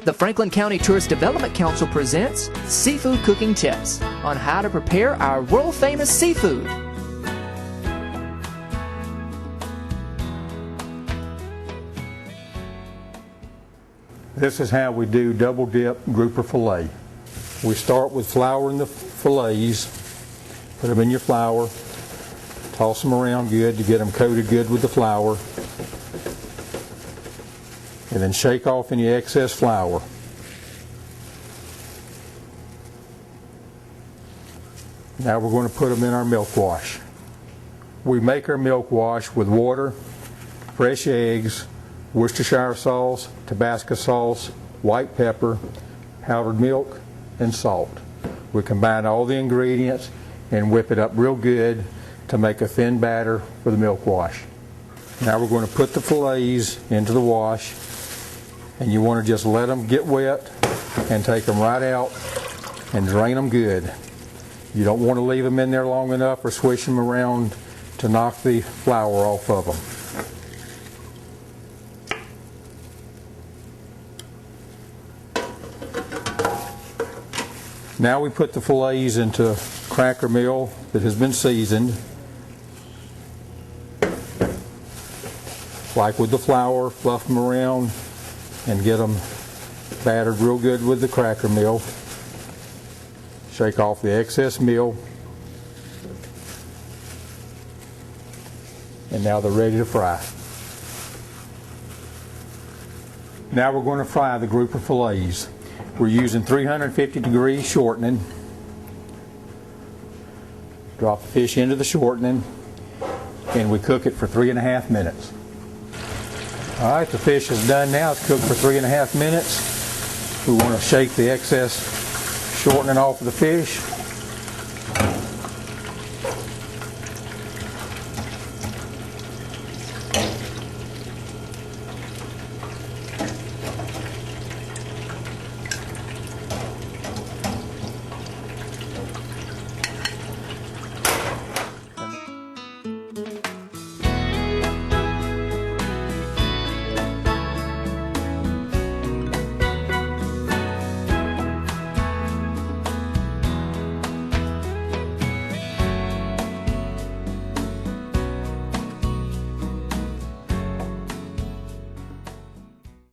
The Franklin County Tourist Development Council presents Seafood Cooking Tips on how to prepare our world-famous seafood. This is how we do double dip grouper fillet. We start with flouring the fillets, put them in your flour, toss them around good to get them coated good with the flour, and then shake off any excess flour. Now we're going to put them in our milk wash. We make our milk wash with water, fresh eggs, Worcestershire sauce, Tabasco sauce, white pepper, powdered milk, and salt. We combine all the ingredients and whip it up real good to make a thin batter for the milk wash. Now we're going to put the fillets into the wash, and you want to just let them get wet and take them right out and drain them good. You don't want to leave them in there long enough or swish them around to knock the flour off of them. Now we put the fillets into cracker meal that has been seasoned, like with the flour. Fluff them around and get them battered real good with the cracker meal. Shake off the excess meal, and now they're ready to fry. Now we're going to fry the grouper fillets. We're using 350-degree shortening. Drop the fish into the shortening, and we cook it for 3.5 minutes. All right, the fish is done now. It's cooked for 3.5 minutes. We want to shake the excess shortening off of the fish.